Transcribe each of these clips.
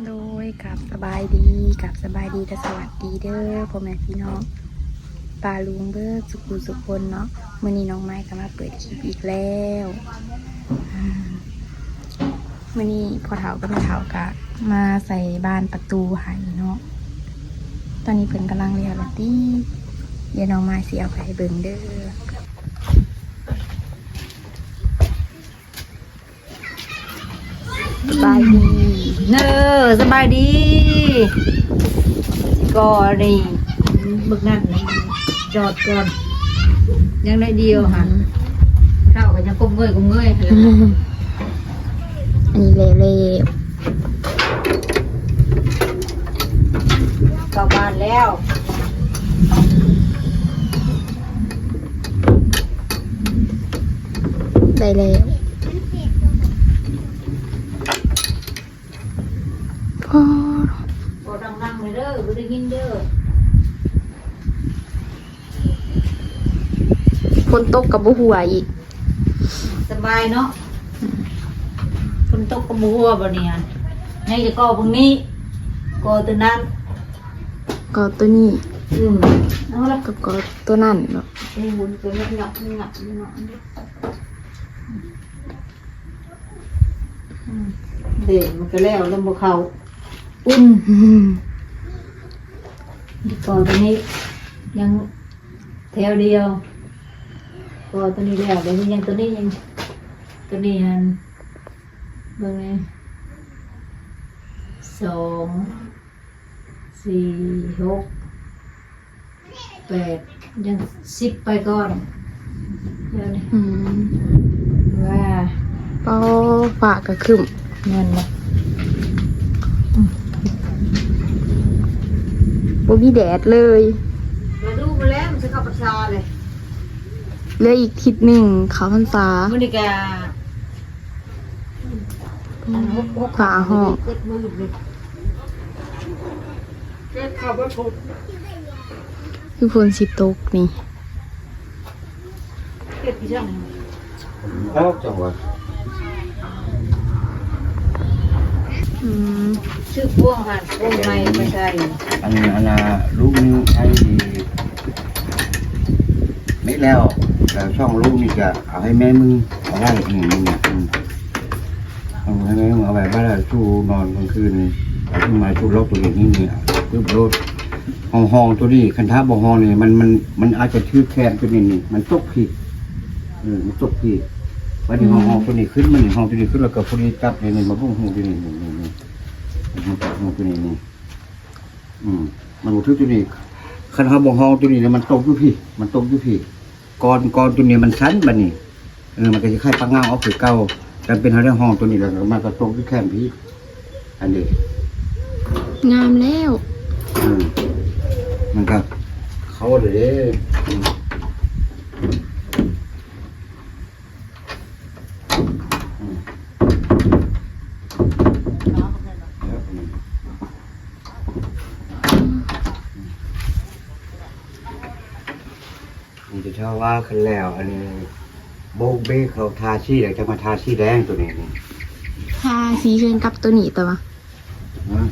โดยกับสบายดีกับสบายดีและสวัสดีเด้อพ่อแม่พี่น้องปลาลุงเบิร์สุขุสุคนเนาะมื้อนี้น้องไม้ก็มาเปิดคลิปอีกแล้วมื้อนี้พ่อเฒ่าก็แม่เฒ่าก็มาใส่บ้านประตูให้เนาะตอนนี้เพิ่นกำลังเรียนละติเดี๋ยวน้องไม้สิเอาไปให้เบิ่งเด้อสบายดีเนอสบายดีก็นี่บึกนั่นนี่จอดก่อนยังได้เดียวค่ะเข้าก็ยังก้มเงยอันนี้เละเข้าบ้านแล้วได้แล้วพ่อก็ดังๆเลยเด้อบ่ได้ยินเด้อฝนตกกับบุหัวอีกสบายเนาะฝนตกกับบัวบ่เนี่ยในจะก่อพวกนี้ก่อตัวนั้น ก็ตัวนี้เอาละก็ตัวนั่นเนาะหมุนตัวหยับเด็กมันก็แล้วบ่เข้าอุ่นก่อนตัวนี้ยังแถวเดียวก่อนตัวนี้แล้วเดี๋ยวยังตัวนี้ยังตัวนี้ฮันเบิ่งนี่2 4 6 8ยัง10ไปก่อนเดี๋ยวนี้ว่าเป้าฝากกระขึ้นเงินนะบ่มีแดดเลยมาดูมาแล้วมันจะเข้าประชาเลยเหลืออีกทิศหนึ่งเขาพรรษามันนี่แกฝาห้องคือฝนสิตกนี่เก็บกี่ช่างจังหวะชื่อพวงหันพวงไม้ไม่ใช่อันน่ะลูกนี้ใช้ดีไม่แล้วแต่ช่องลูกนี่จะเอาให้แม่มึงเอาไว้เอาให้แม่มึงเอาไว้บ้านชูนอนกลางคืนเอาขึ้นมาชูล็อกตัวนี้นี่ปึ๊บโลดห้องตัวนี้คันท้าบ่ห้องนี่มันอาจจะชื่อแคนตัวนี้นี่มันตกผิดมันตกผิดวันนี้ห้องตัวนี้ขึ้นมันห้องตัวนี้ขึ้นแล้วก็พอดีจับนี่มาพุ่งหูตัวนี้นี่มันตัวนี้นี่มันบุทึกตัวนี้คันท้าบ่ห้องตัวนี้เนี่ยมันตกอยู่พี่มันตกอยู่พี่ก่อนตัวนี้มันชั้นบัดนี้มันก็จะคล้ายปลาเงาเอาคือเก่าแต่เป็นเรื่องห้องตัวนี้แล้วมันก็ตกอยู่แค่พี่อันนี้งามแล้วมันก็เขาเลยมันจะเท่าว่าขึ้นแล้วอันนี้โบกเบ้เขาทาชีอยากจะมาทาชีแดงตัวนี้ทาสีเชิงกับตัวนี้แต่ว่า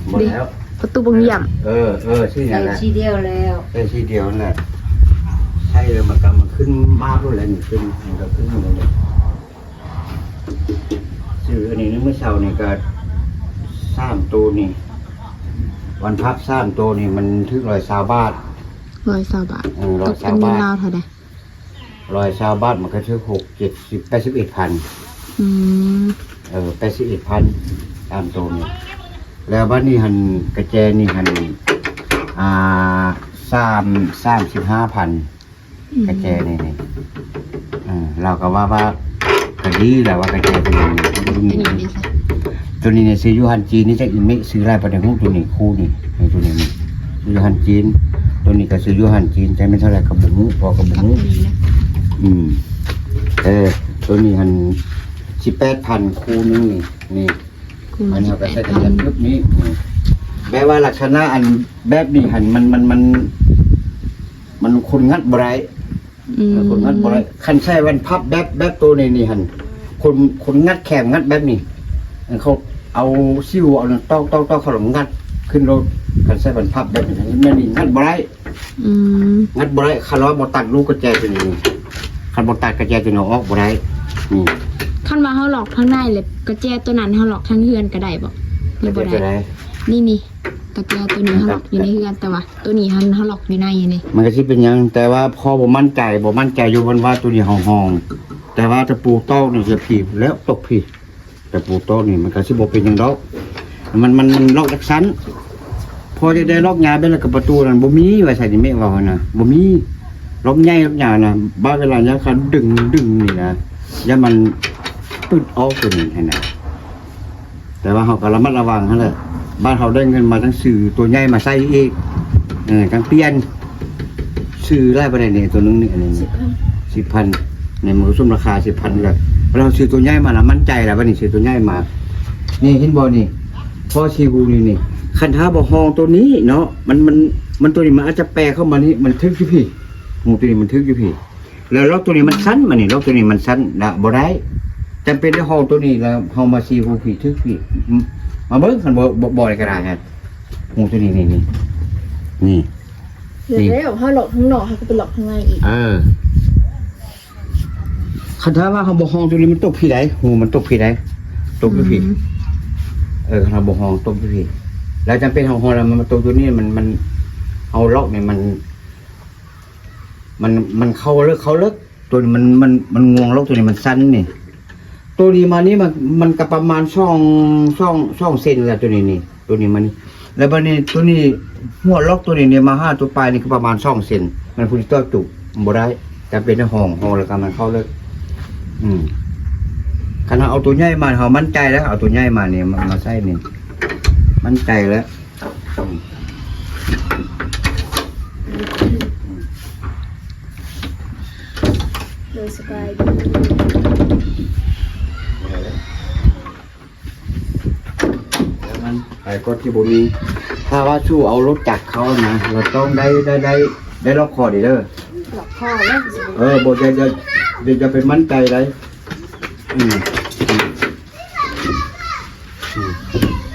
หมดแล้วประตูบงเยี่ยมชีนี่แหละชีเดียวแล้วใช่ชีเดียวนั่นแหละใช่เลยมันขึ้นมากด้วยแหละนี่ขึ้นมันก็ขึ้นเลยซื้ออันนี้เมื่อเช้านี่ก็3 ตัวนี่วันพัก3 ตัวนี่มันถึง120 บาท120 บาทตกเป็นเงินลาวเท่าไหร่120 บาทมันก็ถึง60 81,00081,000 3 ตัวนี่แล้วบ้านนี้หันกระแจนี่หัน35,000กระแจนี่เราก็ว่าก็ดีแหละว่ากระแจเป็นอย่างนี้ตัวนี้เนี่ยซื้อยูฮันจีนนี่จะอีเมะซื้อไรประเดี๋ยวตัวนี้คู่นี่ตัวนี้ซื้อยูฮันจีนตัวนี้ก็ซื้อยูฮันจีนใจไม่เท่าไรกับบุ้งพอกับบุ้งตัวนี้หัน18,000คู่นึงนี่อันนี้ก็ใช้กระยันยุคนี้แม้ว่าลักษณะอันแบบนี้หันมันคนงัดบ่ได้คนงัดบ่ได้คันใช้วันพับแบบตัวนี้หันคนงัดแข็งงัดแบบนี้เขา เอาซิวเอาต้องขนมงัดขึ้นรถกันใส่บรรพับแบบนี้ไม่นี่งัดบ่ได้ อืม งัดบ่ได้คาร์ลบ่ตัดลูกกระแจตัวนี้คันบ่ตัดกระแจตัวนี้ออกบ่ได้นี่ คันว่าเฮาหลอกทั้งในเลยกระแจตัวนั้นเฮาหลอกทั้งเฮือนก็ได้บ่หรือบ่ จะ ได้ ได้ นี่กระแจตัวนี้เฮาหลอกอยู่ในเฮือนแต่ว่าตัวนี้เฮาหลอกอยู่ในนี่ มันก็สิเป็นหยังแต่ว่าพอบ่มั่นใจอยู่ว่าตัวนี้ห้องแต่ว่าตะปูโต๊ะนี่จะผีแล้วตกผีตะปูโต๊ะนี่มันก็สิบ่เป็นหยังดอกมันล็อกจักชั้นพอจะได้ล็อกยาได้แล้วกับประตูนั่นบ่มีว่าใส่นี่แม่ว่านะบ่มีล็อกใหญ่ล็อกยานะบ้าเวลาเนี่ยเขาดึงนี่นะอย่ามันปึ๊ดออกตัวนี้ให้นะแต่ว่าเฮาก็ระมัดระวังหั่นแหละบ้านเฮาได้เงินมาทั้งซื้อตัวใหญ่มาใส่อีกทั้งเปลี่ยนซื้อได้บ่ได้นี่ตัวนึงนี่อันนี้ 10,000ในมือซุ่มราคา 10,000เลยเราซื้อตัวใหญ่มาแล้วมั่นใจแล้วว่านี่ซื้อตัวใหญ่มานี่เห็นบ่นี่พอชีกูนี่คันท้าบ่ห้องตัวนี้เนาะมันตัวนี้มันอาจจะแปรเข้ามานี่มันทึกอยู่พี่หมูตัวนี้มันทึกอยู่พี่แล้วล็อกตัวนี้มันสั้นมานี่ล็อกตัวนี้มันสั้นละบ่ได้จำเป็นได้ห้องตัวนี้แล้วเฮามาชีกูพี่ทึกพี่มาเบิ่งคันบ่ได้ก็ได้ฮะหมูตัวนี้นี่นี่ แล้วเฮาหลอกทั้งนอกเฮาก็ไปหลอกข้างในอีก คันท้าว่าเฮาบ่ห้องตัวนี้มันตกพี่ใดหูมันตกพี่ใดตกอยู่พี่คันเฮาบ่ห้องตกอยู่พี่แล้วจำเป็นเฮาห้องแล้วมันตกตัวนี้มันเอาล็อกนี่มันเข้าเลิกตัวนี้มันงวงล็อกตัวนี้มันสั้นนี่ตัวนี้มานี่มันก็ประมาณช่องเซนแหละตัวนี้นี่ตัวนี้มันนี่แล้วบัดนี้ตัวนี้หัวล็อกตัวนี้เนี่ยมา5ตัวปลายนี่ก็ประมาณ2เซนมันพุ่นตัวจุบ่ได้จำเป็นห้องแล้วก็มันเข้าเลิกคันเอาตัวใหญ่มาเฮามั่นใจแล้วเอาตัวใหญ่มาเนี่ยมาใส่นี่มั่นใจแล้วเลยสบาย แล้วมันไปก็ที่บ่มีถ้าว่าสู้เอารถจักรเขานะเราต้องได้ล็อกคอดีเด้อ หลอกพ่อแล้ว บ่จะเป็นมั่นใจได้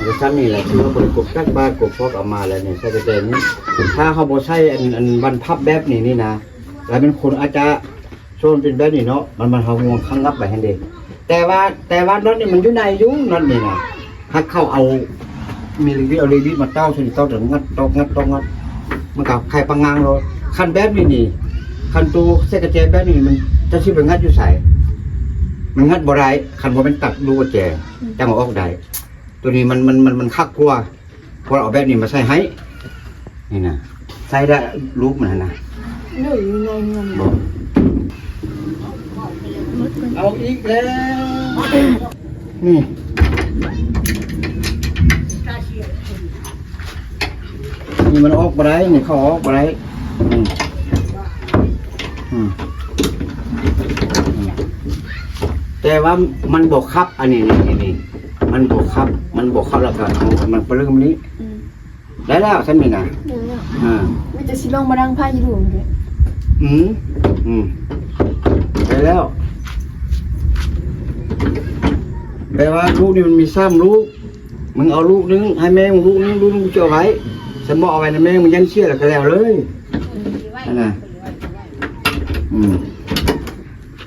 จะซ้ำนี่แหละเราคนกบกักบ้านกบพอกเอามาแล้วเนี่ยใส่กระเจนนี้ถ้าเขาบ่ใช้อันบรรพับแบบนี้นะแล้วเป็นคนอาจจะโซนเป็นแบบนี้เนาะมันเฮางวงข้างรับไปหั่นเด้แต่ว่าน็อตนี่มันอยู่ในอยู่น็อตนี่นะถ้าเข้าเอามีรีวิวเอารีวิวมาเต้าถึงเต้าถึงงัดมันกับใครปังงางเราคันแบบนี้นี่คันตูใส่กระเจนแบบนี้มันจะสิไปงัดอยู่ใส่มันงัดบ่ได้คันบ่เป็นตัดดูกระเจจังออกได้ตัวนี้มันคักกลัวพอเอาแบบนี้มาใส่ให้นี่นะใส่ได้รูปมันนะบอกเอาอีกแล้วนี่มันออกไปได้นี่เขาออกไปได้แต่ว่ามันบกคับอันนี้นี่มันบกคับแล้วก็มันไปเรื่องนี้ได้แล้วฉันมีนะไม่จะสิลองมาดังผ้ายีดูเลยได้แล้วแปลว่าลูกนี่มันมี3ลูกมึงเอาลูกนึงให้แม่มึงลูกนึงเจ้าไว้ฉันบอกเอาไว้นะแม่มึงยันเชื่อแล้วก็แล้วเลยนั่นน่ะ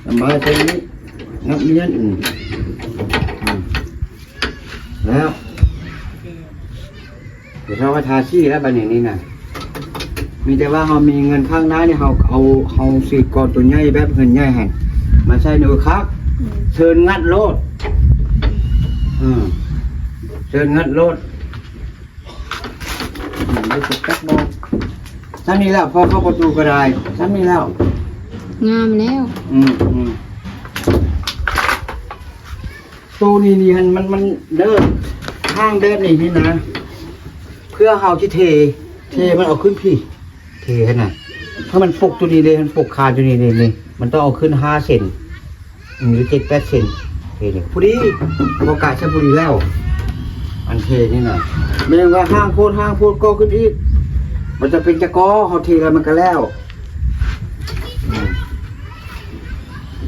สบายใจนี้นักเรียนแล้วเดี๋ยวเราว่าทาซี่แล้วบันนี้นะมีแต่ว่าเรามีเงินข้างหน้านี่เราซื้อก้อนตัวใหญ่แบบเงินใหญ่แห่งมาใช้หนูครับเชิญงัดโลดเชิญงัดโลดไม่ติดกักบอกซ้ำนี้แล้วพอเข้าประตูก็ได้ซ้ำนี้แล้วงามแล้วตู้นี่มันเดินข้างแบบนี้นะเพื่อเฮาที่เทมันเอาขึ้นพี่เทขนาดถ้ามันปกตัวนี้เลยมันปกคาตัวนี้เลยนี่มันต้องเอาขึ้น5 เซนหรือ7-8 เซนเทเลยพอดีโอกาสใช้พอดีแล้วอันเทนี่นะไม่ต้องว่าห้างโพดก็ขึ้นอีกมันจะเป็นจะกอเขาเทแล้วมันก็แล้ว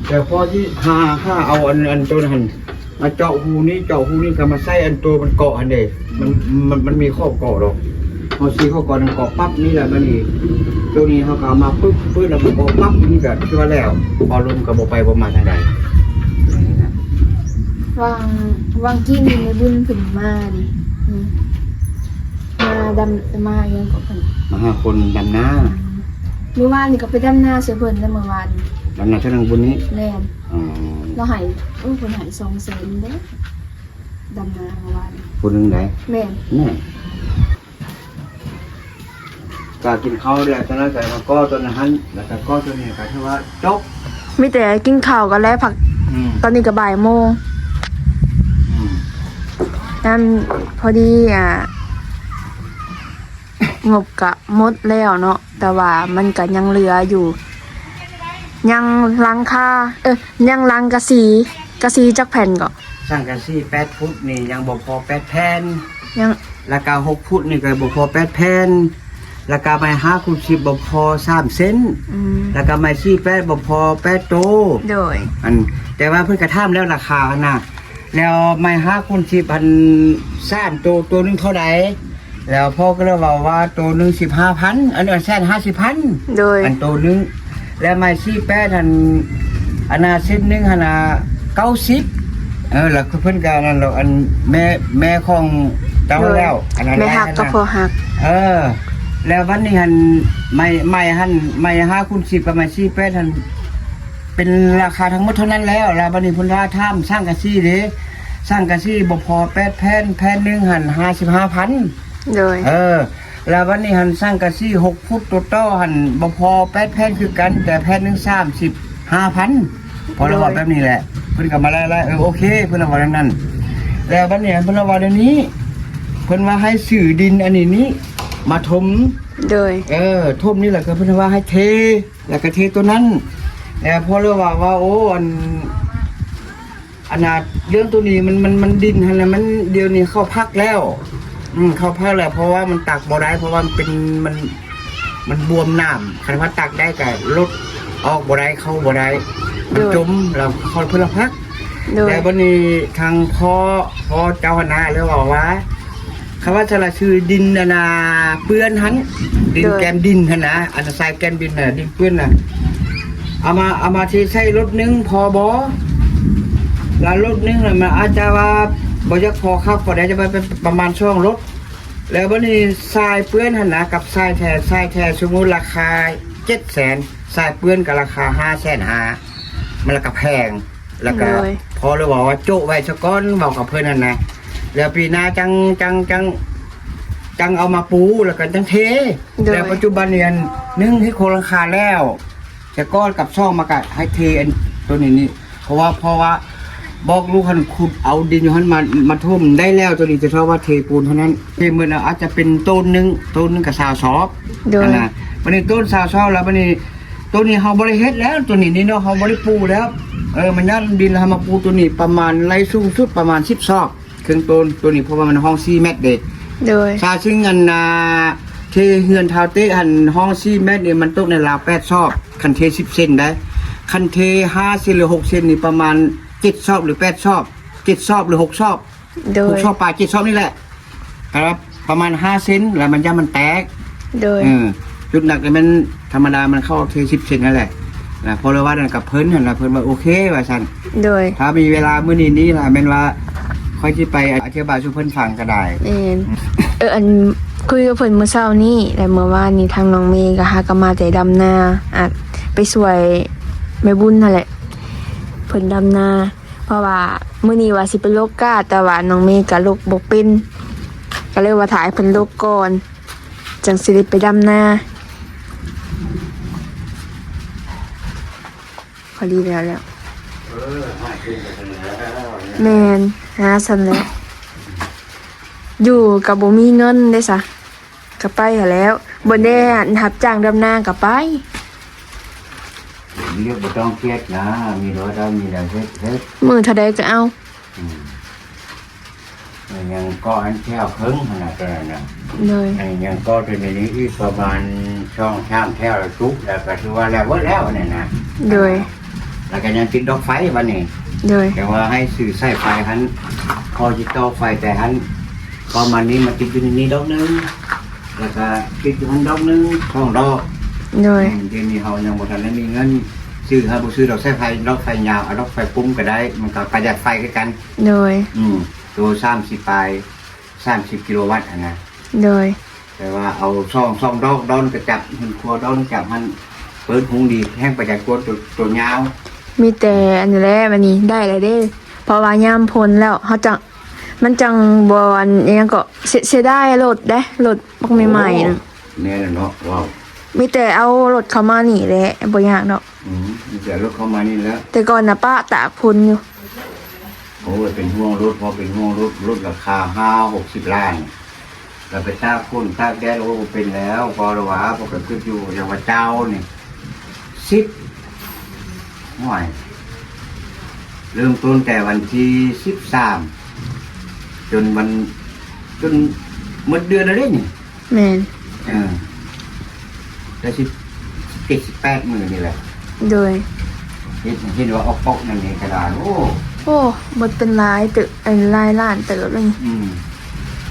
แต่พอที่ค่าเอาอันตัวนั้น มาเจาะหูนี้ก็มาใส่อันตัวมันเกาะอันเดมันมีข้อเกาะหรอกพอซีข้อเกาะมันเกาะปั๊บนี่แหละมันนี่ตัวนี้เขาก็เอามาปึ๊บแล้วมันเกาะปั๊บนี่ก็คือว่าแล้วพอลมก็บ่ไปบ่มาทางใด วางกี้มีในบุญถึงมาดิมาดำมายังก็เพิ่น มาหาคนดำน้า เมื่อวานนี่ก็ไปดำนาเสือเพิ่นแล้วเมื่อวาน ดำน้าช่วงบุญนี้ แล่น อ๋อ เราหายเพิ่นหาย200,000เด้ดำนาเมื่อวาน คนหนึงไหน แม่น แน่ก็กินข้าวแล้วตอนนั้นก็มาก้อตัวนั้นแล้วก็ก้อตัวนี้ก็คือว่าจบ มีแต่กินข้าวกันแล้วผัก ตอนนี้ก็บ่ายโมงนั่นพอดีงบกะหมดแล้วเนาะแต่ว่ามันก็ยังเหลืออยู่ ยังลังค่ายังลังกะสีจักแผ่นก็ สร้างกันซี่8 ฟุตนี่ยังบ่พอ8 แผ่น ยัง ราคา6 ฟุตนี่ก็บ่พอ8 แผ่นราคาไม้5 คูณ 10บ่พอ3 เซนราคาไม้48บ่พอ8 โต โดย แต่ว่าเพิ่นกระทำแล้วราคานะแล้วไม้5 คูณ 10พัน3ตัวนึงเท่าใดแล้วพ่อก็เลยว่าตัวนึง15,000อันนี้150,000 โดย อันตัวนึงแล้วไม้48อันน่ะเส้นนึงหั่นน่ะ90แล้วเพิ่นก็นั่นแล้วอันแม่ของเจ้าแล้วอันนั้น ไม่หักก็พอหัก แล้ววันนี้หันไม่หันไม่5 คูณ 10กับไม่48หันเป็นราคาทั้งหมดเท่านั้นแล้ววันนี้เพิ่นว่าท่ามสร้างกะซี่เด้สร้างกะซี่บ่พอ8 แผ่นนึงหัน55,000 โดย แล้ววันนี้หันสร้างกะซี่6 ฟุตตัวต่อหันบ่พอ8 แผ่นคือกันแต่แผ่นนึง35,000พอเราบอกแบบนี้แหละเพิ่นก็มาไล่ๆโอเคเพิ่นว่าดังนั้นแล้ววันนี้เพิ่นว่าเดี๋ยวนี้เพิ่นว่าให้ซื้อดินอันนี้มาถม โดย ท่มนี่แหละก็เพิ่นว่าให้เทแล้วก็เทตัวนั้นแล้วพอเรียกว่าโอ้อันน่ะเรื่องตัวนี้มันดินหั่นน่ะมันเดี๋ยวนี้เข้าพักแล้วเข้าพักแล้วเพราะว่ามันตักบ่ได้เพราะว่ามันเป็นมันบวมน้ำคันว่าตักได้ก็ลดออกบ่ได้เข้าบ่ได้มันจมแล้วเขาเพิ่นละพัก โดย แล้วบัดนี้ทางพ่อเจ้าคณะเลยบอกว่าคำว่าจะละชื่อดินนาเปื้อนหันดินแกมดินหันนะอันทรายแกมดินน่ะดินเปื้อนน่ะเอามาที่ใช้รถนึงพอบอแล้วรถนึงน่ะมันอาจจะว่าบ่จะพอครับพอได้จะไปประมาณช่วงรถแล้วบัดนี้ทรายเปื้อนหันนะกับทรายแท้สมมุติราคา700,000ทรายเปื้อนกับราคา550,000มันละก็แพงแล้วก็พอเลยบอกว่าโจ๊ะไว้ซะก่อนบอกกับเพิ่นนั่นนะแล้วปีหน้าจังเอามาปูแล้วกันจังเทแต่ปัจจุบันเนี่ยนึ่งให้โครงคาแล้วจะก้อนกับช่องมากะให้เทอันตัวนี้เพราะว่าบอกลูกหันขุดเอาดินอยู่หันมาทุ่มได้แล้วตัวนี้จะเท่าว่าเทปูนเท่านั้นเทเหมือนอาจจะเป็นต้นนึงกับสาวซอบนะวันนี้ต้นสาวซอบแล้ววันนี้ตัวนี้เขาบริเฮ็ดแล้วตัวนี้เนาะเขาบริปูแล้วมันยัดดินแล้วมาปูตัวนี้ประมาณไรสูงสุดประมาณ10 ซอกเครื่องต้นตัวนี้เพราะว่ามันห้อง4 เมตรเด็กโดยชาซึ่งเงินเทเฮือนเท้าเตะหันห้อง4 เมตรเนี่ยมันตกในราว8 ซอกคันเท10 เซนได้คันเท5 เซนหรือ6 เซนนี่ประมาณ7 ซอกหรือ8 ซอก7 ซอกหรือ6 ซอก6 ซอกปลาย7 ซอกนี่แหละครับประมาณ5 เซนแล้วมันแตกโดยจุดหนักเลยมันธรรมดามันเข้าเท10 เซนนั่นแหละพอเราว่ากับเพิ่นเพิ่นว่าโอเคว่าซั่นโดยถ้ามีเวลามื้อนี้ล่ะแม่นว่าค่อยสิไปอธิบายสู่เพิ่นฟังก็ได้อันคุยกับเพิ่นมื้อเช้านี้และเมื่อวานนี้ทางน้องเมย์ก็หาก็มาแต่ดำนาไปช่วยแม่บุญนั่นแหละเพิ่นดำนาเพราะว่ามื้อนี้ว่าสิไปลกกาแต่ว่าน้องเมย์ก็ลกบ่เป็นก็เลยว่าถ่ายเพิ่นลกก่อนจังสิได้ไปดำนาพอดีแล้วแมนหาสำเร็จอยู่กับบ่มีเงินได้ซะก็ไปหาแล้วบ่ได้รับจ้างดำนาก็ไป เรียกบ่ต้องเครียดนะมีรถเรามีแล้วเฮ็ดมื้อเท่าใดก็เอายังก็อันแถวครึ่งขนาดนั้นนะเลยยังก็เป็นในนี้อีกประมาณช่องข้ามแถวทุกแล้วก็ถือว่าแล้วเบิดแล้วเนี่ยนะโดยแล้วก็ยังติดดอกไฟวันนี้ โดย แต่ว่าให้สื่อสายไฟหันพอจิตต่อไฟแต่หันประมาณนี้มาติดอยู่ในนี้ดอกหนึงแล้วก็ติดอยู่หันดอกหนึง2 ดอก โดย เดี๋ยวนี้เรายังบ่ทันได้มีเงินซื้อครับบ่ซื้อดอกสายไฟดอกไฟยาวเอาดอกไฟปุ้มก็ได้มันก็ประหยัดไฟคือกัน โดย ตัว30ปลาย30กิโลวัตต์นะ โดย แต่ว่าเอา2ดอกดอนกระจับหันครัวดอนจับมันเปิดหุงดีแห้งประหยัดกว่าตัวยาว มีแต่อันนี้แหละวันนี้ได้เลยเด้เพราะว่ายามพ้นแล้วเขาจังมันจังบ่อันอิหยังก็เสียดายรถเด้รถพวกใหม่ๆนะ แม่นเนาะว้าว มีแต่เอารถเข้ามานี่แหละบ่ยากดอก มีแต่รถเข้ามานี่แล้ว แต่ก่อนน่ะป้าตากพ้นอยู่ โอ้ยเป็นห่วงรถพอเป็นห่วงรถราคา50-60 ล้านเราไปตากฝนตากแดดโอ้เป็นแล้วพอละว่าพอก็ขึ้นอยู่อย่างว่าเจ้านี่10ห่วยเริ่มต้นแต่วันที่13จนหมดเดือนแล้วเด้นี่ แม่น แต่18มื้อนี่แหละ โดย เห็นว่าออกปอกนั่นนี่กระดาษโอ้ โอ้บ่เป็นหลายตึกอันหลายล้านเติบเลย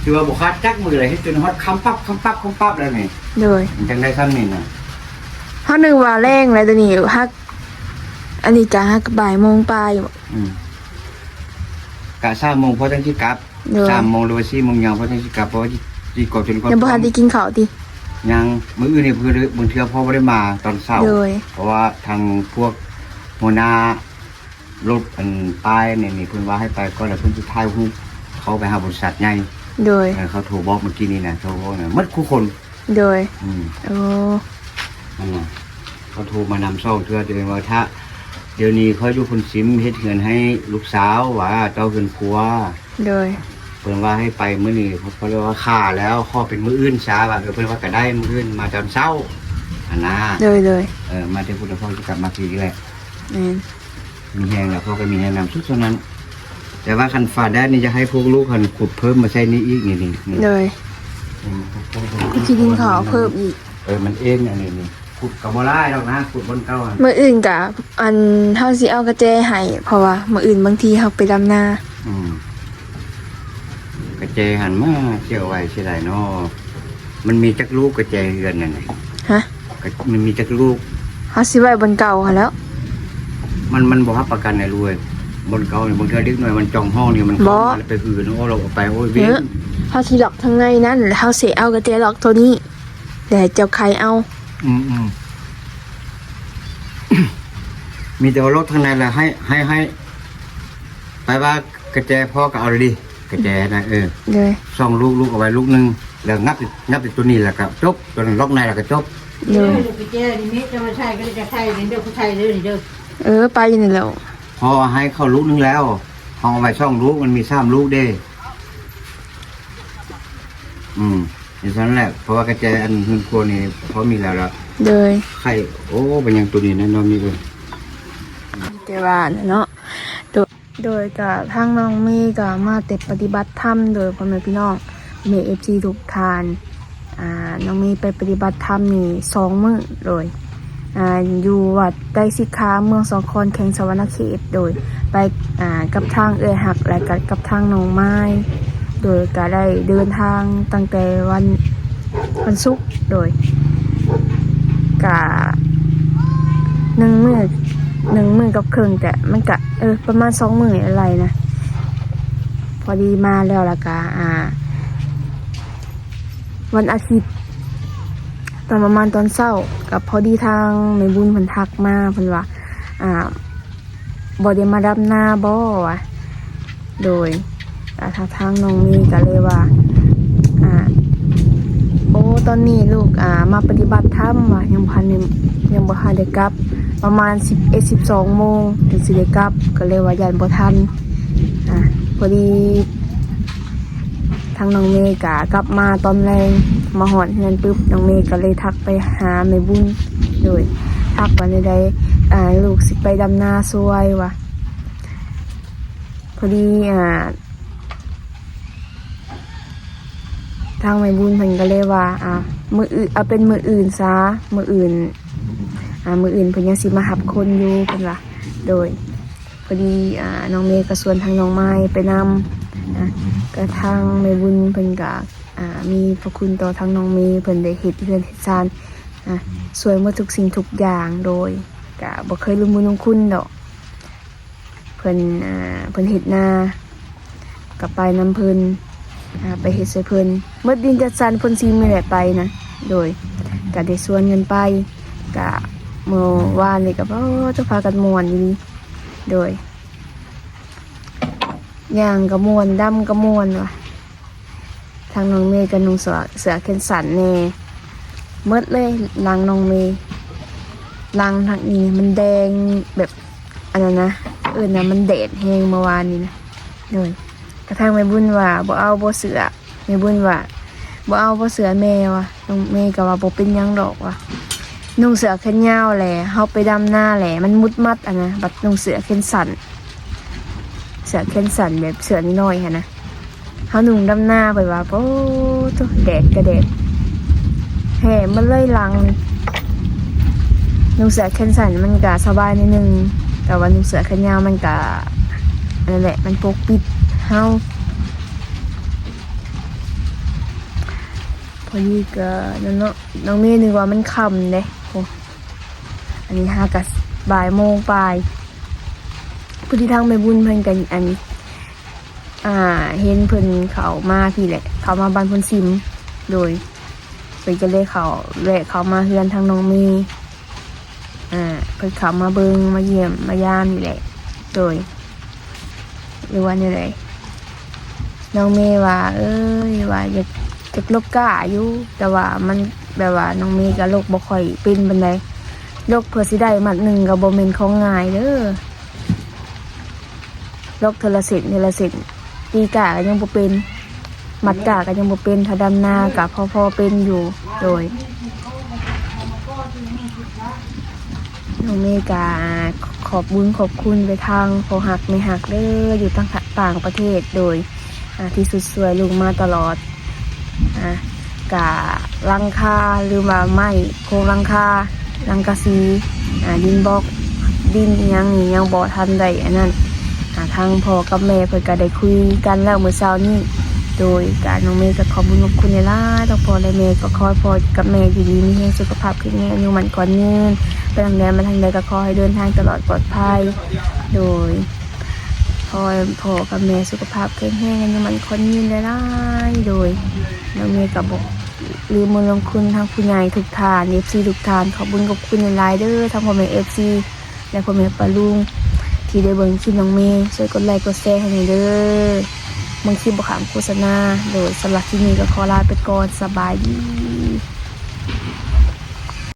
คือว่าบ่คาดจักมือเลยเฮ็ดจนฮอดคำปั๊บแล้วนี่ โดย มันจังได้ซ้ำนี่น่ะ เฮานึกว่าแรงแล้วตัวนี้ฮักอันนี้ก็ฮักบ่ายโมงปลายอยู่ กะ3 โมงพอจังสิกลับ เด้อ 3 โมงหรือว่า4 โมงยังพอจังสิกลับเพราะว่าสิกดจนก่อน ยังบ่ทันได้กินข้าวติ ยังมื้ออื่นนี่เพิ่นบางเทื่อพ่อบ่ได้มาตอนเช้า โดย เพราะว่าทางพวกหัวหน้ารถอันป้ายนี่เพิ่นว่าให้ไปก่อนแล้วเพิ่นสิถ่ายรูปเขาไปหาบริษัทใหญ่ โดย เขาโทรบอกเมื่อกี้นี่นะโทรบอกนะหมดคู่คน โดย อืม โอ้ นั่นน่ะเขาโทรมานำซ่องเทื่อเดือนว่าถ้าเดี๋ยวนี้เขาอยู่คนซิมเฮ็ดเงินให้ลูกสาวว่าเจ้าเงินผัว โดย เพิ่นว่าให้ไปมื้อนี้เขาเรียกว่าค่าแล้วข้อเป็นมื้ออื่นช้าว่าเพิ่นว่าก็ได้มื้ออื่นมาตอนเช้าอันน่ะ โดยโดย มาแต่พุทธพ่อจะกลับมาทีแหละ แม่น มีแฮงแล้วพ่อก็มีแนะนำสุดเท่านั้น แต่ว่าคันฟ้าแดดนี่จะให้พวกลูกคันขุดเพิ่มมาใช้นี่อีกนี่ โดยอีกทีดินขอเพิ่มอีก มันเองอันนี้นี่ขุดกับบ่ได้ดอกนะขุดบนเก่า มื้ออื่นก็อันเฮาสิเอากระแจให้เพราะว่ามื้ออื่นบางทีเฮาไปดำนา กระเจหันมาเกี่ยวไว้สิได้เนาะมันมีจักลูกกระเจเฮือนนั่นน่ะ ฮะ มันมีจักลูก เฮาสิไว้บนเก่าหั่นแล้ว มันบ่รับประกันให้รวยบนเก่านี่บางเทื่อเด็กน้อยมันจ้องห้องนี่มันเข้ามาแล้วไปหือโอ้เราเอาไปโอ้ยเว้ เนอะเฮาสิล็อกทางในนั้นแล้วเฮาสิเอากระแจล็อกตัวนี้แต่เจ้าใครเอา มีแต่ว่ารถทางในแหละให้ไปว่ากระแจพ่อก็เอาเลยดิกระแจนะโดย ซ่องลูกเอาไว้ลูกนึงแล้วงับติดตัวนี้แล้วก็จบตัวนั้นล็อกในแล้วก็จบ โดย ไปเจอนี่จะมาใช่ก็จะใช่เดี๋ยวผู้ชายเด้อนี่เด้อ ไปอยู่นี่แล้ว พอให้เข้าลูกนึงแล้วห้องเอาไว้ช่องลูกมันมี3 ลูกเด้อย่างนั้นแหละเพราะว่ากระแจอันพื้นครัวนี่เขามีแล้วละ โดย ไข่โอ้เป็นยังตัวนี้นะน้องมีเลย แต่ว่าเนาะโดยกับทางน้องเมย์ก็มาเต็ปฏิบัติธรรมโดยพ่อแม่พี่น้องเมย์FC ทุกทานน้องเมย์ไปปฏิบัติธรรมนี่2 มื้อโดยอยู่วัดไตรสิกขาเมืองสองคอนแข่งสวรรณเขตโดยไปกับทางเอื้อยหักและกับทางน้องไม้โดยก็ได้เดินทางตั้งแต่วันศุกร์โดยกะ1 มื้อกับครึ่งแต่มันกะประมาณ2 มื้ออะไรนะพอดีมาแล้วล่ะกะวันอาทิตย์ตอนประมาณตอนเช้ากับพอดีทางแม่บุญเพิ่นทักมาเพิ่นว่าบ่ได้มาดำนาบ่วะโดยทางน้องมีก็เลยว่าโอ้ตอนนี้ลูกมาปฏิบัติธรรมว่ะยังบ่ทันได้กลับประมาณ11-12 โมงถึงสิได้กลับก็เลยว่าย้านบ่ทันพอดีทางน้องเมย์ก็กลับมาตอนแรงมาหอดเฮือนปุ๊บน้องเมย์ก็เลยทักไปหาแม่บุญโดยทักว่าในใดลูกสิไปดำนาซวยว่ะพอดีทางแม่บุญเพิ่นก็เลยว่ามื้ออื่นเอาเป็นมื้ออื่นซะมื้ออื่นเพิ่นยังสิมารับคนอยู่เพิ่นว่าโดย พอดีน้องเมย์ก็ชวนทางน้องไม้ไปนำนะกระทั่งแม่บุญเพิ่นก็มีพระคุณต่อทางน้องเมย์เพิ่นได้เฮ็ดเรือนเฮ็ดศาลสวยหมดทุกสิ่งทุกอย่างโดยก็บ่เคยลืมบุญลืมคุณดอกเพิ่นเฮ็ดนาก็ไปนำเพิ่นไปเฮ็ดใส่เพิ่นเมื่อดินจัดสรรเพิ่นสิมีแหละไปนะโดยก็ได้ส่วนเงินไปก็เมื่อวานนี่ก็จะพากันม่วนอยู่ดีโดยย่างก็ม่วนดำก็ม่วนว่ะทางน้องเมย์กับน้องเสือแขนสันแน่เมื่อเลยลังน้องเมย์ลังทางนี้มันแดงแบบอันนั้นนะนะมันแดดแห้งเมื่อวานนี้นะโดยกระทั่งแม่บุญว่าบ่เอาบ่เสือแม่บุญว่าบ่เอาบ่เสือแม่ว่ะน้องเมย์ก็ว่าบ่เป็นหยังดอกว่ะนุ่งเสือแขนยาวแหละเฮาไปดำหน้าแหละมันมุดมัดนะบัดนุ่งเสือแขนสั้นเสือแขนสั้นแบบเสือน้อยๆนะเฮานุ่งดำหน้าไปว่าโอ้ตัวแดดก็แดดแห่มันเลยลังนุ่งเสือแขนสั้นมันก็สบายนิดนึงแต่ว่านุ่งเสือแขนยาวมันก็นั่นแหละมันปกปิดเฮาพอดีก็นั่นเนาะน้องเมย์นึกว่ามันค่ำเด้โอ้อันนี้5 กะบ่ายโมงปลายพอดีทางแม่บุญเพิ่นกันอันเห็นเพิ่นเขามาพี่แหละเขามาบ้านเพิ่นซิมโดยเพิ่นก็เลยเขามาเฮือนทางน้องเมย์เพิ่นเขามาเบิ่งมาเยี่ยมมายามนี่แหละโดยหรือว่านี่แหละน้องเมย์ว่าว่าอยากลบก้าอยู่แต่ว่ามันแบบว่าน้องเมย์ก็โรคบ่ค่อยเป็นปานใดโรคเพื่อสิได้มัดหนึ่งก็บ่แม่นของง่ายเด้อโรคเทอละเส้นตีกาก็ยังบ่เป็นมัดกาก็ยังบ่เป็นถ้าดำนาก็พอเป็นอยู่โดยน้องเมย์ก็ขอบบุญขอบคุณไปทางพอหักไม่หักเด้ออยู่ต่างประเทศโดยที่สุดสวยลุงมาตลอดกะลังคาหรือว่าไม้โครงลังคาลังกะซีดินบล็อกดินยังบ่ทันได้อันนั้นทางพ่อกับแม่เพิ่นก็ได้คุยกันแล้วเมื่อเช้านี้โดยการน้องเมย์ก็ขอบุญขอบคุณหลายๆทั้งพ่อและแม่ก็ขอให้พ่อกับแม่อยู่ดีมีแรงสุขภาพแข็งแรงอายุมั่นขวัญยืนไปทางใดมาทางใดก็ขอให้เดินทางตลอดปลอดภัยโดยพ่อกับแม่สุขภาพแข็งแรงอายุมั่นขวัญยืนหลายๆโดยน้องเมย์ก็บอกลืมมือลงคุณทางผู้ใหญ่ทุกท่าน FC ทุกท่านขอบคุญขอบคุณหลายๆเด้อทั้งพ่อแม่ FC และพ่อแม่ป้าลุงที่ได้เบิ่งคลิปน้องเมย์ช่วยกดไลค์กดแชร์ให้หน่อยเด้อบางคลิปบ่ขามโฆษณาโดยสำหรับที่นี้ก็ขอลาไปก่อนสบายดี